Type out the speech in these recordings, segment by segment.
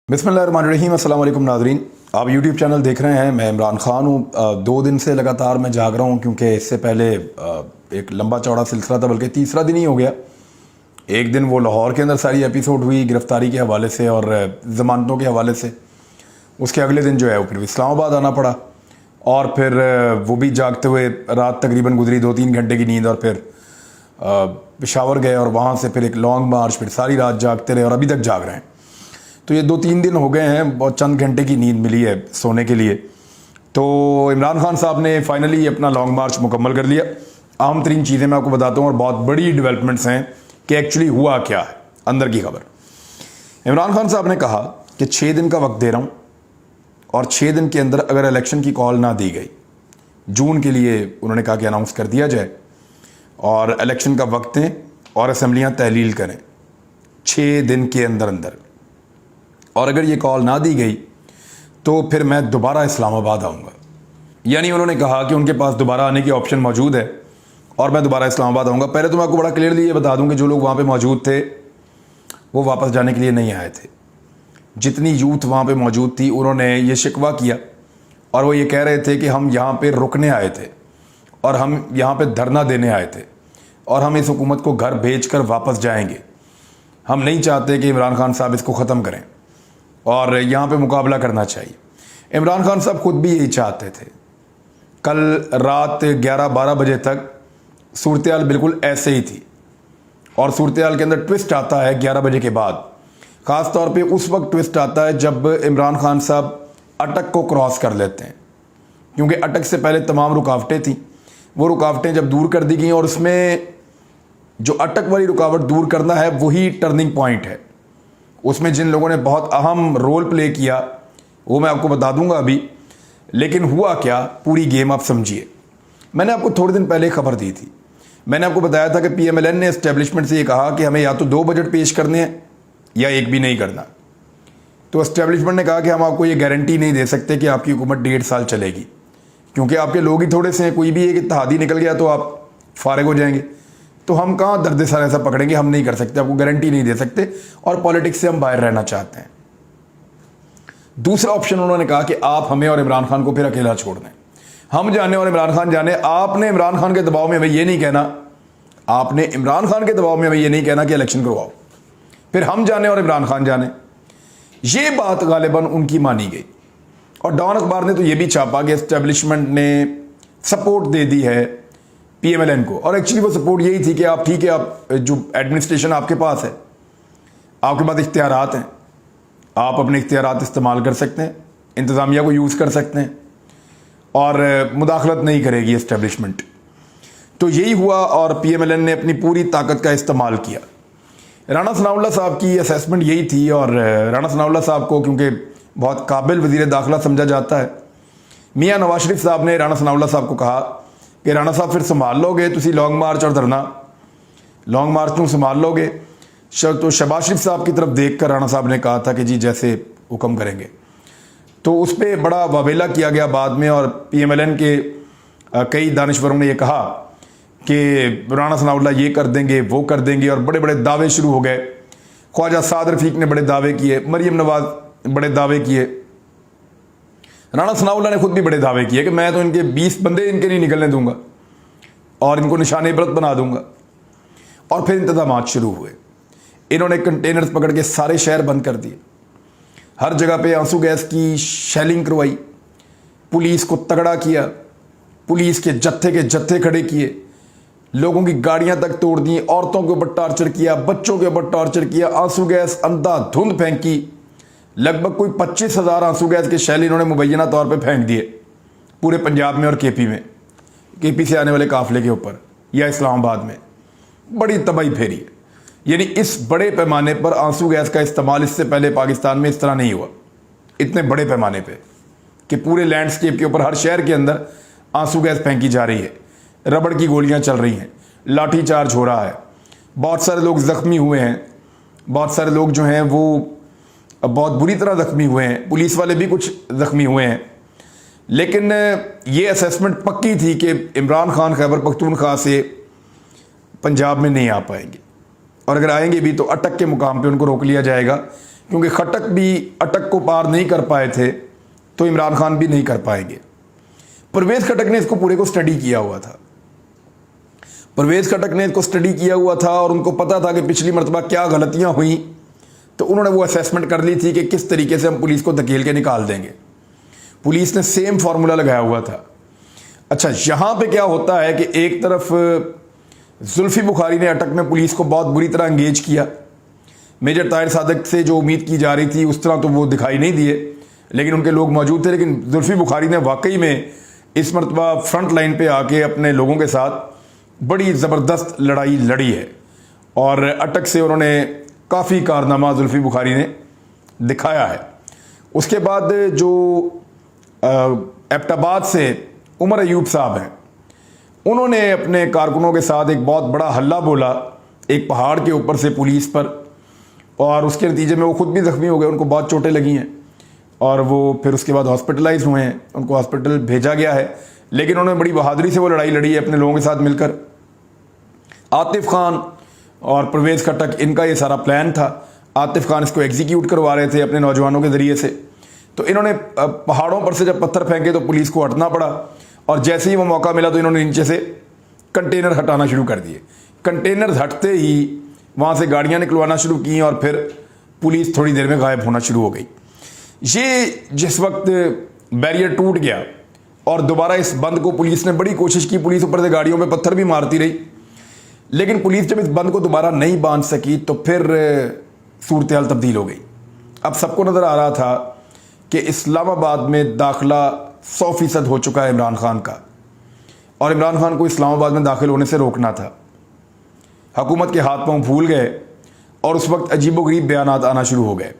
बिस्मिल्लाहिर्रहमानिर्रहीम, अस्सलाम वालेकुम नाज़रीन। आप यूट्यूब चैनल देख रहे हैं। मैं इमरान खान हूँ। 2 दिन से लगातार मैं जाग रहा हूँ क्योंकि इससे पहले एक लंबा चौड़ा सिलसिला था, बल्कि तीसरा दिन ही हो गया। एक दिन वो लाहौर के अंदर सारी एपिसोड हुई गिरफ़्तारी के हवाले से और ज़मानतों के हवाले से। उसके अगले दिन जो है वो फिर इस्लामाबाद आना पड़ा और फिर वो भी जागते हुए रात तकरीबन गुजरी 2-3 घंटे की नींद, और फिर पेशावर गए और वहाँ से फिर एक लॉन्ग मार्च, फिर सारी रात जागते रहे और अभी तक जाग रहे हैं। तो ये 2-3 दिन हो गए हैं, बहुत चंद घंटे की नींद मिली है सोने के लिए। तो इमरान खान साहब ने फाइनली अपना लॉन्ग मार्च मुकम्मल कर लिया। अहम तरीन चीज़ें मैं आपको बताता हूँ और बहुत बड़ी डेवलपमेंट्स हैं कि एक्चुअली हुआ क्या है, अंदर की खबर। इमरान खान साहब ने कहा कि 6 दिन का वक्त दे रहा हूँ और 6 दिन के अंदर अगर इलेक्शन की कॉल ना दी गई, जून के लिए उन्होंने कहा कि अनाउंस कर दिया जाए और इलेक्शन का वक्त दें और असम्बलियाँ तहलील करें 6 दिन के अंदर अंदर, और अगर ये कॉल ना दी गई तो फिर मैं दोबारा इस्लामाबाद आऊँगा। यानी उन्होंने कहा कि उनके पास दोबारा आने की ऑप्शन मौजूद है और मैं दोबारा इस्लामाबाद आऊँगा। पहले तो मैं आपको बड़ा क्लियरली ये बता दूं कि जो लोग वहाँ पे मौजूद थे वो वापस जाने के लिए नहीं आए थे। जितनी यूथ वहाँ पे मौजूद थी उन्होंने ये शिकवा किया और वो ये कह रहे थे कि हम यहाँ पर रुकने आए थे और हम यहाँ पर धरना देने आए थे और हम इस हुकूमत को घर भेज कर वापस जाएंगे। हम नहीं चाहते कि इमरान खान साहब इसको ख़त्म करें और यहाँ पे मुकाबला करना चाहिए। इमरान खान साहब खुद भी यही चाहते थे। कल रात 11-12 बजे तक सूरत-ए-हाल बिल्कुल ऐसे ही थी और सूरत-ए-हाल के अंदर ट्विस्ट आता है 11 बजे के बाद। ख़ास तौर पे उस वक्त ट्विस्ट आता है जब इमरान खान साहब अटक को क्रॉस कर लेते हैं, क्योंकि अटक से पहले तमाम रुकावटें थीं। वो रुकावटें जब दूर कर दी गई और उसमें जो अटक वाली रुकावट दूर करना है वही टर्निंग पॉइंट है। उसमें जिन लोगों ने बहुत अहम रोल प्ले किया वो मैं आपको बता दूंगा अभी, लेकिन हुआ क्या पूरी गेम आप समझिए। मैंने आपको थोड़े दिन पहले खबर दी थी। मैंने आपको बताया था कि PMLN ने एस्टेब्लिशमेंट से ये कहा कि हमें या तो 2 बजट पेश करने हैं या एक भी नहीं करना। तो एस्टेब्लिशमेंट ने कहा कि हम आपको ये गारंटी नहीं दे सकते कि आपकी हुकूमत 1.5 साल चलेगी, क्योंकि आपके लोग ही थोड़े से हैं। कोई भी एक इत्तेहादी निकल गया तो आप फारिग हो जाएंगे। तो हम कहाँ दर्द सर ऐसा पकड़ेंगे, हम नहीं कर सकते, आपको गारंटी नहीं दे सकते और पॉलिटिक्स से हम बाहर रहना चाहते हैं। दूसरा ऑप्शन उन्होंने कहा कि आप हमें और इमरान खान को फिर अकेला छोड़ दें, हम जाने और इमरान खान जाने। आपने इमरान खान के दबाव में हमें ये नहीं कहना, आपने इमरान खान के दबाव में हमें ये नहीं कहना कि इलेक्शन करवाओ, फिर हम जाने और इमरान खान जाने। ये बात गालिबन उनकी मानी गई और डॉन अखबार ने तो ये भी छापा कि एस्टेब्लिशमेंट ने सपोर्ट दे दी है PMLN को। और एक्चुअली वो सपोर्ट यही थी कि आप ठीक है, आप जो एडमिनिस्ट्रेशन आपके पास है, आपके पास इख्तियारात हैं, आप अपने इख्तियारात इस्तेमाल कर सकते हैं, इंतज़ामिया को यूज़ कर सकते हैं और मुदाखलत नहीं करेगी एस्टेब्लिशमेंट। तो यही हुआ और PMLN ने अपनी पूरी ताकत का इस्तेमाल किया। राना सनाउल्लाह साहब की असेसमेंट यही थी और राना सनाउल्लाह साहब को क्योंकि बहुत काबिल वज़ीर दाखिला समझा जाता है, मियाँ नवाज शरीफ साहब ने राना सनाउल्लाह साहब को कहा कि राना साहब फिर संभाल लोगे तुसी लॉन्ग मार्च और धरना, लॉन्ग मार्च तुम संभाल लोगे। तो शहबाज शरीफ साहब की तरफ देख कर राना साहब ने कहा था कि जी जैसे हुक्म करेंगे। तो उस पर बड़ा वावेला किया गया बाद में और PMLN के कई दानिश्वरों ने यह कहा कि राना सनाउल्लाह ये कर देंगे वो कर देंगे और बड़े बड़े दावे शुरू हो गए। ख्वाजा साद रफीक ने बड़े दावे किए, मरियम नवाज बड़े दावे किए, राना सनाउल्लाह ने खुद भी बड़े दावे किए कि मैं तो इनके 20 बंदे इनके नहीं निकलने दूंगा और इनको निशाने इबरत बना दूंगा। और फिर इंतजामात शुरू हुए। इन्होंने कंटेनर्स पकड़ के सारे शहर बंद कर दिए, हर जगह पे आंसू गैस की शेलिंग करवाई, पुलिस को तगड़ा किया, पुलिस के जत्थे खड़े किए, लोगों की गाड़ियां तक तोड़ दी, औरतों के ऊपर टॉर्चर किया, बच्चों के ऊपर टॉर्चर किया, आंसू गैस अंधाधुंध फेंकी। लगभग कोई 25,000 आंसू गैस के शैल इन्होंने मुबैना तौर पे फेंक दिए पूरे पंजाब में और KP में, KP से आने वाले काफिले के ऊपर या इस्लामाबाद में। बड़ी तबाही फेरी है। यानी इस बड़े पैमाने पर आंसू गैस का इस्तेमाल इससे पहले पाकिस्तान में इस तरह नहीं हुआ, इतने बड़े पैमाने पे कि पूरे लैंडस्केप के ऊपर हर शहर के अंदर आंसू गैस फेंकी जा रही है, रबड़ की गोलियां चल रही हैं, लाठी चार्ज हो रहा है, बहुत सारे लोग ज़ख्मी हुए हैं, बहुत सारे लोग जो हैं वो बहुत बुरी तरह ज़ख्मी हुए हैं, पुलिस वाले भी कुछ ज़ख्मी हुए हैं। लेकिन ये असेसमेंट पक्की थी कि इमरान खान खैबर पख्तूनख्वा से पंजाब में नहीं आ पाएंगे और अगर आएंगे भी तो अटक के मुकाम पे उनको रोक लिया जाएगा क्योंकि खट्टक भी अटक को पार नहीं कर पाए थे तो इमरान खान भी नहीं कर पाएंगे। परवेज़ खट्टक ने इसको पूरे को स्टडी किया हुआ था। परवेज़ खट्टक ने इसको स्टडी किया हुआ था और उनको पता था कि पिछली मरतबा क्या गलतियां हुई, तो उन्होंने वो असेसमेंट कर ली थी कि किस तरीके से हम पुलिस को धकेल के निकाल देंगे। पुलिस ने सेम फार्मूला लगाया हुआ था। अच्छा, यहाँ पे क्या होता है कि एक तरफ जुल्फी बुखारी ने अटक में पुलिस को बहुत बुरी तरह एंगेज किया। मेजर ताहिर सादिक से जो उम्मीद की जा रही थी उस तरह तो वो दिखाई नहीं दिए, लेकिन उनके लोग मौजूद थे। लेकिन जुल्फी बुखारी ने वाकई में इस मरतबा फ्रंट लाइन पे आके अपने लोगों के साथ बड़ी ज़बरदस्त लड़ाई लड़ी है और अटक से उन्होंने काफ़ी कारनामा जुल्फी बुखारी ने दिखाया है। उसके बाद जो एबटाबाद से उमर अयूब साहब हैं, उन्होंने अपने कारकुनों के साथ एक बहुत बड़ा हल्ला बोला एक पहाड़ के ऊपर से पुलिस पर, और उसके नतीजे में वो खुद भी ज़ख्मी हो गए, उनको बहुत चोटें लगी हैं और वो फिर उसके बाद हॉस्पिटलाइज हुए हैं, उनको हॉस्पिटल भेजा गया है। लेकिन उन्होंने बड़ी बहादुरी से वो लड़ाई लड़ी है अपने लोगों के साथ मिलकर। आतिफ खान और परवेज़ खट्टक, इनका ये सारा प्लान था। आतिफ खान इसको एग्जीक्यूट करवा रहे थे अपने नौजवानों के ज़रिए से। तो इन्होंने पहाड़ों पर से जब पत्थर फेंके तो पुलिस को हटना पड़ा, और जैसे ही वो मौका मिला तो इन्होंने नीचे से कंटेनर हटाना शुरू कर दिए। कंटेनर हटते ही वहाँ से गाड़ियाँ निकलवाना शुरू की और फिर पुलिस थोड़ी देर में गायब होना शुरू हो गई। ये जिस वक्त बैरियर टूट गया और दोबारा इस बंद को पुलिस ने बड़ी कोशिश की, पुलिस ऊपर से गाड़ियों पे पत्थर भी मारती रही, लेकिन पुलिस जब इस बंद को दोबारा नहीं बांध सकी तो फिर सूरत हाल तब्दील हो गई। अब सबको नज़र आ रहा था कि इस्लामाबाद में दाखिला 100% हो चुका है इमरान खान का, और इमरान खान को इस्लामाबाद में दाखिल होने से रोकना था। हुकूमत के हाथ पांव फूल गए और उस वक्त अजीबोगरीब बयानात आना शुरू हो गए।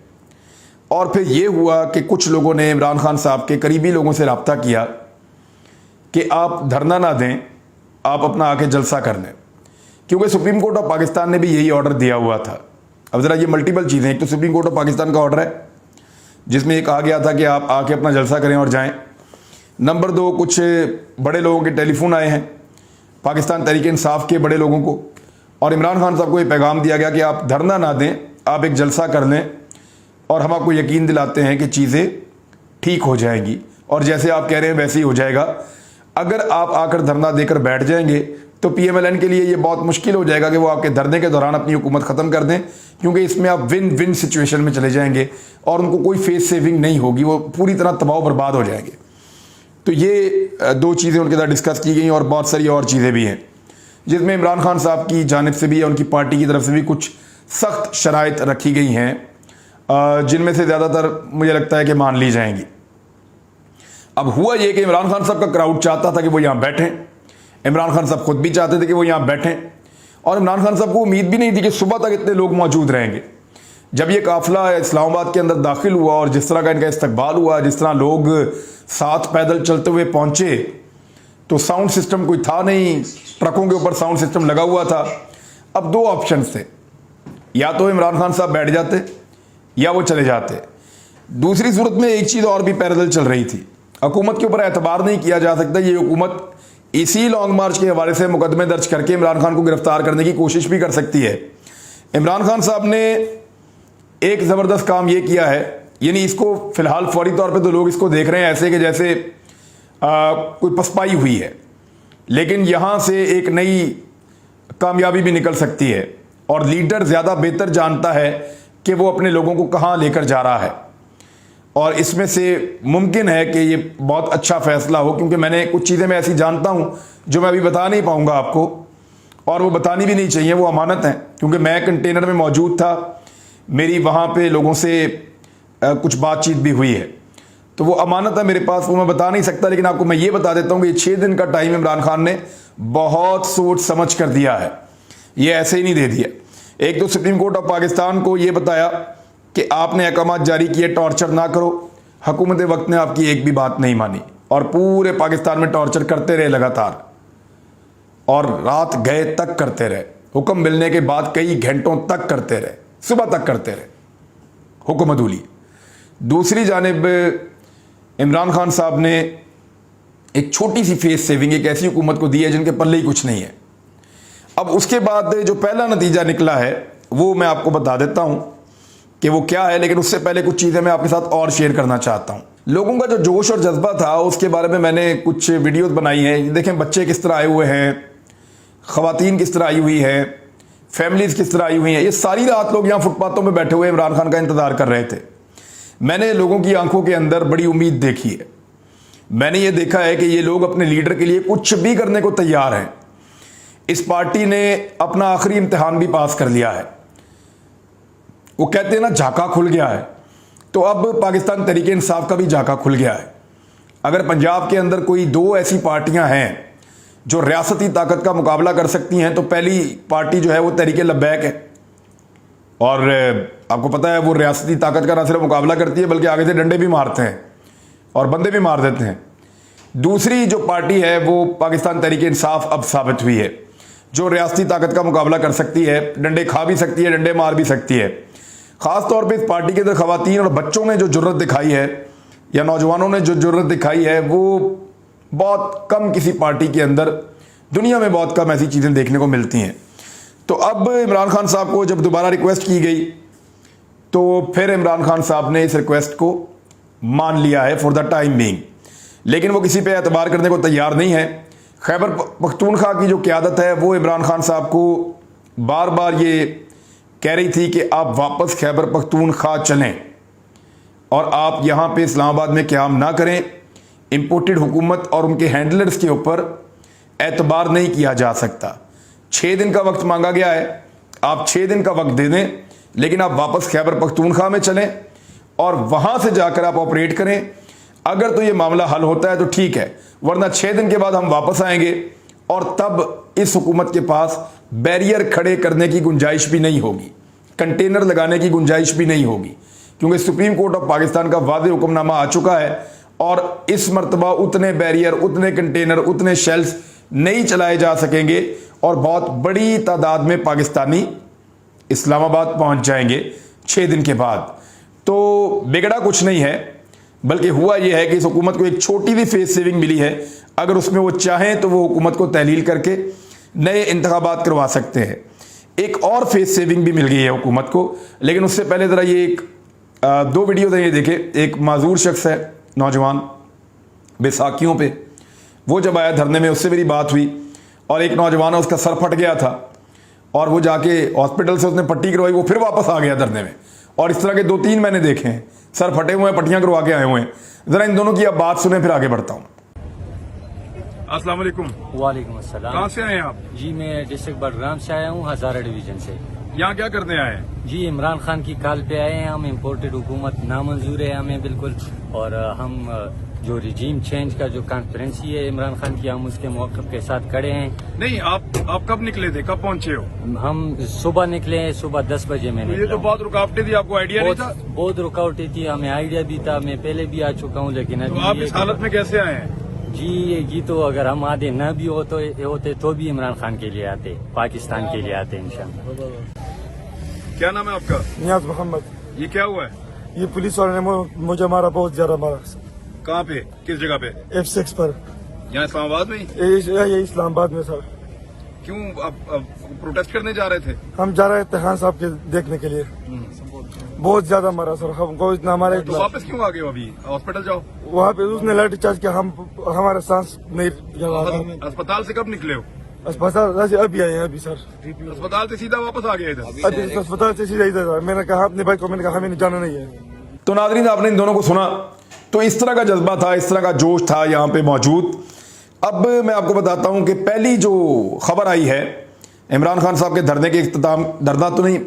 और फिर ये हुआ कि कुछ लोगों ने इमरान खान साहब के करीबी लोगों से रब्ता किया कि आप धरना ना दें, आप अपना आके जलसा कर लें, क्योंकि सुप्रीम कोर्ट ऑफ पाकिस्तान ने भी यही ऑर्डर दिया हुआ था। अब ज़रा ये मल्टीपल चीज़ें, एक तो सुप्रीम कोर्ट ऑफ पाकिस्तान का ऑर्डर है जिसमें ये कहा गया था कि आप आके अपना जलसा करें और जाएं। नंबर 2, कुछ बड़े लोगों के टेलीफोन आए हैं पाकिस्तान तहरीक इंसाफ के बड़े लोगों को, और इमरान खान साहब को ये पैगाम दिया गया कि आप धरना ना दें, आप एक जलसा कर लें और हम आपको यकीन दिलाते हैं कि चीज़ें ठीक हो जाएंगी, और जैसे आप कह रहे हैं वैसे ही हो जाएगा। अगर आप आकर धरना देकर बैठ जाएंगे तो PMLN के लिए ये बहुत मुश्किल हो जाएगा कि वो आपके धरने के दौरान अपनी हुकूमत ख़त्म कर दें, क्योंकि इसमें आप विन विन सिचुएशन में चले जाएंगे और उनको कोई फेस सेविंग नहीं होगी, वो पूरी तरह तबाह बर्बाद हो जाएंगे। तो ये 2 चीज़ें उनके साथ डिस्कस की गई और बहुत सारी और चीज़ें भी हैं जिसमें इमरान खान साहब की जानिब से भी या उनकी पार्टी की तरफ से भी कुछ सख्त शराइत रखी गई हैं, जिनमें से ज़्यादातर मुझे लगता है कि मान ली जाएंगी। अब हुआ ये कि इमरान खान साहब का क्राउड चाहता था कि वो यहाँ बैठें, इमरान खान साहब खुद भी चाहते थे कि वो यहाँ बैठें, और इमरान खान साहब को उम्मीद भी नहीं थी कि सुबह तक इतने लोग मौजूद रहेंगे। जब ये काफिला इस्लामाबाद के अंदर दाखिल हुआ और जिस तरह का इनका इस्तकबाल हुआ, जिस तरह लोग साथ पैदल चलते हुए पहुँचे, तो साउंड सिस्टम कोई था नहीं, ट्रकों के ऊपर साउंड सिस्टम लगा हुआ था। अब 2 ऑप्शन थे, या तो इमरान खान साहब बैठ जाते या वो चले जाते। दूसरी सूरत में एक चीज़ और भी पैरेलल चल रही थी, हुकूमत के ऊपर एतबार नहीं किया जा सकता। ये हुकूमत इसी लॉन्ग मार्च के हवाले से मुकदमे दर्ज करके इमरान खान को गिरफ्तार करने की कोशिश भी कर सकती है। इमरान खान साहब ने एक ज़बरदस्त काम ये किया है, यानी इसको फ़िलहाल फौरी तौर पे तो लोग इसको देख रहे हैं ऐसे कि जैसे कोई पसपाई हुई है, लेकिन यहाँ से एक नई कामयाबी भी निकल सकती है, और लीडर ज़्यादा बेहतर जानता है कि वो अपने लोगों को कहाँ लेकर जा रहा है, और इसमें से मुमकिन है कि ये बहुत अच्छा फ़ैसला हो, क्योंकि मैंने कुछ चीज़ें मैं ऐसी जानता हूँ जो मैं अभी बता नहीं पाऊँगा आपको, और वो बतानी भी नहीं चाहिए, वो अमानत हैं, क्योंकि मैं कंटेनर में मौजूद था, मेरी वहाँ पे लोगों से कुछ बातचीत भी हुई है, तो वो अमानत है मेरे पास, वो मैं बता नहीं सकता। लेकिन आपको मैं ये बता देता हूँ कि 6 दिन का टाइम इमरान खान ने बहुत सोच समझ कर दिया है, ये ऐसे ही नहीं दे दिया। एक तो सुप्रीम कोर्ट ऑफ पाकिस्तान को ये बताया कि आपने अहकाम जारी किए टॉर्चर ना करो, हुकूमत वक्त ने आपकी एक भी बात नहीं मानी और पूरे पाकिस्तान में टॉर्चर करते रहे लगातार, और रात गए तक करते रहे, हुक्म मिलने के बाद कई घंटों तक करते रहे, सुबह तक करते रहे, हुक्म अदूली। दूसरी जानिब इमरान खान साहब ने एक छोटी सी फेस सेविंग एक ऐसी हुकूमत को दी है जिनके पल्ले ही कुछ नहीं है। अब उसके बाद जो पहला नतीजा निकला है वो मैं आपको बता देता हूँ कि वो क्या है, लेकिन उससे पहले कुछ चीज़ें मैं आपके साथ और शेयर करना चाहता हूँ। लोगों का जो जोश और जज्बा था उसके बारे में मैंने कुछ वीडियोस बनाई हैं। देखें बच्चे किस तरह आए हुए हैं, ख़वातीन किस तरह आई हुई है, फैमिलीज़ किस तरह आई हुई हैं। ये सारी रात लोग यहाँ फुटपाथों में बैठे हुए इमरान खान का इंतज़ार कर रहे थे। मैंने लोगों की आंखों के अंदर बड़ी उम्मीद देखी है। मैंने ये देखा है कि ये लोग अपने लीडर के लिए कुछ भी करने को तैयार हैं। इस पार्टी ने अपना आखिरी इम्तिहान भी पास कर लिया है। वो कहते हैं ना झाका खुल गया है, तो अब पाकिस्तान तहरीक इंसाफ का भी झाका खुल गया है। अगर पंजाब के अंदर कोई दो ऐसी पार्टियां हैं जो रियासती ताकत का मुकाबला कर सकती हैं, तो पहली पार्टी जो है वो तहरीक लब्बैक है। और आपको पता है वो रियासती ताकत का ना सिर्फ मुकाबला करती है बल्कि आगे से डंडे भी मारते हैं और बंदे भी मार देते हैं। दूसरी जो पार्टी है वो पाकिस्तान तहरीक इंसाफ अब साबित हुई है, जो रियासती ताकत का मुकाबला कर सकती है, डंडे खा भी सकती है, डंडे मार भी सकती है। ख़ास तौर पे इस पार्टी के अंदर ख़वातीन और बच्चों ने जो जुर्रत दिखाई है या नौजवानों ने जो जुर्रत दिखाई है वो बहुत कम किसी पार्टी के अंदर, दुनिया में बहुत कम ऐसी चीज़ें देखने को मिलती हैं। तो अब इमरान खान साहब को जब दोबारा रिक्वेस्ट की गई तो फिर इमरान खान साहब ने इस रिक्वेस्ट को मान लिया है फॉर द टाइम बीइंग, लेकिन वो किसी पे एतबार करने को तैयार नहीं है। खैबर पख्तूनख्वा की जो क़यादत है वो इमरान खान साहब को बार बार ये कह रही थी कि आप वापस खैबर पख्तूनख्वा चलें और आप यहाँ पे इस्लामाबाद में क़याम ना करें। इम्पोर्टेड हुकूमत और उनके हैंडलर्स के ऊपर एतबार नहीं किया जा सकता। 6 दिन का वक्त मांगा गया है, आप 6 दिन का वक्त दे दें, लेकिन आप वापस खैबर पख्तूनख्वा में चलें और वहाँ से जाकर आप ऑपरेट करें। अगर तो ये मामला हल होता है तो ठीक है, वरना 6 दिन के बाद हम वापस आएंगे और तब इस हुकूमत के पास बैरियर खड़े करने की गुंजाइश भी नहीं होगी, कंटेनर लगाने की गुंजाइश भी नहीं होगी, क्योंकि सुप्रीम कोर्ट ऑफ पाकिस्तान का वाज़ेह हुक्मनामा आ चुका है और इस मरतबा उतने बैरियर, उतने कंटेनर, उतने शेल्स नहीं चलाए जा सकेंगे और बहुत बड़ी तादाद में पाकिस्तानी इस्लामाबाद पहुंच जाएंगे 6 दिन के बाद। तो बिगड़ा कुछ नहीं है, बल्कि हुआ यह है कि इस हुकूमत को एक छोटी सी फेस सेविंग मिली है। अगर उसमें वो चाहें तो वो हुकूमत को तहलील करके नए इंतखाबात करवा सकते हैं। एक और फेस सेविंग भी मिल गई है हुकूमत को, लेकिन उससे पहले ज़रा ये दो वीडियो ये देखें। एक माजूर शख्स है, नौजवान, बैसाखियों पे वो जब आया धरने में, उससे मेरी बात हुई और एक नौजवान है उसका सर फट गया था और वो जाके हॉस्पिटल से उसने पट्टी करवाई, वो फिर वापस आ गया धरने में। और इस तरह के 2-3 मैंने देखे हैं, सर फटे हुए हैं, पट्टियां करवा के आए हुए हैं। ज़रा इन दोनों की अब बात सुने फिर आगे बढ़ता हूँ। अस्सलाम वालेकुम। वालेकुम अस्सलाम। कहाँ से आए हैं आप? जी मैं डिस्ट्रिक्ट बडगाम से आया हूँ, हजारा डिवीजन से। यहाँ क्या करने आए हैं? जी इमरान खान की कॉल पे आए हैं हम। इम्पोर्टेड हुकूमत नामंजूर है हमें बिल्कुल, और हम जो रिजीम चेंज का जो कॉन्फ्रेंसी है इमरान खान की, हम उसके मौक़िफ़ के साथ खड़े हैं। नहीं, आप कब निकले थे, कब पहुंचे हो? हम सुबह निकले हैं, सुबह 10 बजे में। ये तो बहुत रुकावटें थी, आपको आइडिया नहीं था? बहुत रुकावटें थी, हमें आइडिया भी था, मैं पहले भी आ चुका हूँ, लेकिन तो आप इस हालत में कैसे आए हैं? जी ये तो अगर हम आधे न भी होते तो भी इमरान खान के लिए आते, पाकिस्तान के लिए आते इंशाअल्लाह। क्या नाम है आपका? नियाज मोहम्मद। ये क्या हुआ है? ये पुलिस वाले ने मुझे मारा, बहुत ज्यादा मारा। कहाँ पे, किस जगह पे? F6 पर, यहाँ इस्लामाबाद में ही? ये इस्लामाबाद में सर। क्यों आप प्रोटेस्ट करने जा रहे थे? हम जा रहे थे खान साहब के देखने के लिए। बहुत ज्यादा मारा सर, हमको इतना मारा। तो वापस क्यों आ गए हो? अभी हॉस्पिटल जाओ। वहाँ पे उसने लाठी चार्ज किया, हमारा सांस नहीं। अस्पताल से कब निकले हो? अस्पताल से अभी आए हैं, अभी सर। अस्पताल से सीधा वापस आ गए इधर? अभी अस्पताल से सीधा इधर। मैंने कहा अपने भाई को, मैंने कहा हमें जाना नहीं है। तो नाज़रीन, आपने इन दोनों को सुना, तो इस तरह का जज्बा था, इस तरह का जोश था यहाँ पे मौजूद। अब मैं आपको बताता हूँ कि पहली जो खबर आई है इमरान खान साहब के धरने के इख्तिताम, धरना तो नहीं,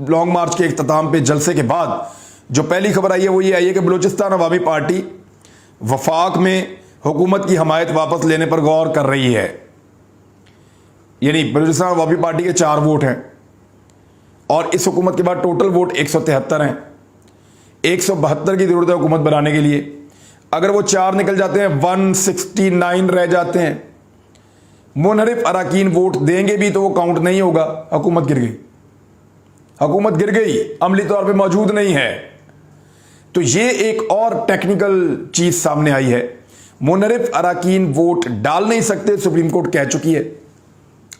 लॉन्ग मार्च के इख्तिताम पे जलसे के बाद जो पहली खबर आई है वो ये आई है कि बलूचिस्तान अवामी पार्टी वफाक में हुकूमत की हमायत वापस लेने पर गौर कर रही है। यानी बलूचिस्तान अवामी पार्टी के 4 वोट हैं और इस हुकूमत के बाद टोटल वोट 173 हैं। 172 की जरूरत है हुकूमत बनाने के लिए। अगर वो 4 निकल जाते हैं, 169 रह जाते हैं। मुनहरिफ अराकीन वोट देंगे भी तो वो काउंट नहीं होगा। हुकूमत गिर गई, हुकूमत गिर गई, अमली तौर पे मौजूद नहीं है। तो ये एक और टेक्निकल चीज सामने आई है। मुनहरिफ अराकीन वोट डाल नहीं सकते, सुप्रीम कोर्ट कह चुकी है,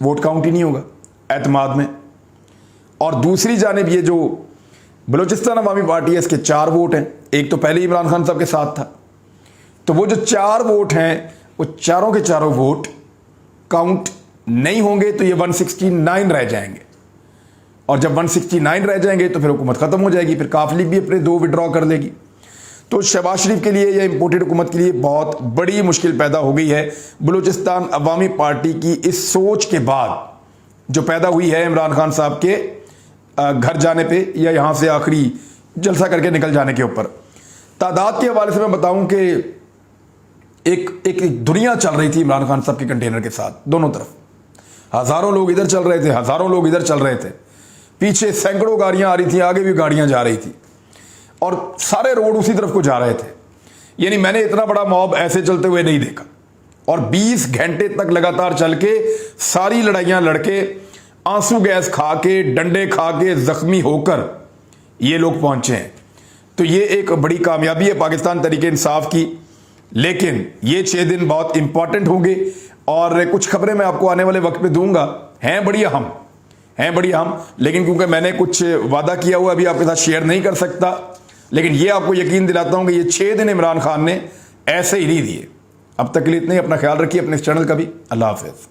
वोट काउंट ही नहीं होगा एतमाद में। और दूसरी जानिब ये जो बलूचिस्तान अवामी पार्टी है, इसके 4 वोट हैं। एक तो पहले इमरान खान साहब के साथ था, तो वो जो 4 वोट हैं वो चारों के चारों वोट काउंट नहीं होंगे, तो ये 169 रह जाएंगे। और जब 169 रह जाएंगे तो फिर हुकूमत खत्म हो जाएगी, फिर काफ लीग भी अपने 2 विड्रॉ कर लेगी। तो शहबाज शरीफ के लिए या इंपोर्टेड हुकूमत के लिए बहुत बड़ी मुश्किल पैदा हो गई है। बलूचिस्तान अवामी पार्टी की इस सोच के बाद जो पैदा हुई है इमरान खान साहब के घर जाने पे या यहाँ से आखिरी जलसा करके निकल जाने के ऊपर। तादाद के हवाले से मैं बताऊं कि एक दुनिया चल रही थी इमरान खान साहब के कंटेनर के साथ, दोनों तरफ हज़ारों लोग इधर चल रहे थे, हज़ारों लोग इधर चल रहे थे, पीछे सैकड़ों गाड़ियां आ रही थी, आगे भी गाड़ियां जा रही थी और सारे रोड उसी तरफ को जा रहे थे। यानी मैंने इतना बड़ा मॉब ऐसे चलते हुए नहीं देखा। और 20 घंटे तक लगातार चल के सारी लड़ाइयां लड़के, आंसू गैस खा के, डंडे खा के, जख्मी होकर ये लोग पहुंचे हैं। तो ये एक बड़ी कामयाबी है पाकिस्तान तरीके इंसाफ की। लेकिन ये 6 दिन बहुत इंपॉर्टेंट होंगे और कुछ खबरें मैं आपको आने वाले वक्त में दूंगा, हैं बड़ी अहम, लेकिन क्योंकि मैंने कुछ वादा किया हुआ अभी आपके साथ शेयर नहीं कर सकता। लेकिन ये आपको यकीन दिलाता हूं कि ये 6 दिन इमरान खान ने ऐसे ही नहीं दिए। अब तक के लिए इतने ही। अपना ख्याल रखिए, अपने इस चैनल का भी। अल्लाह हाफिज।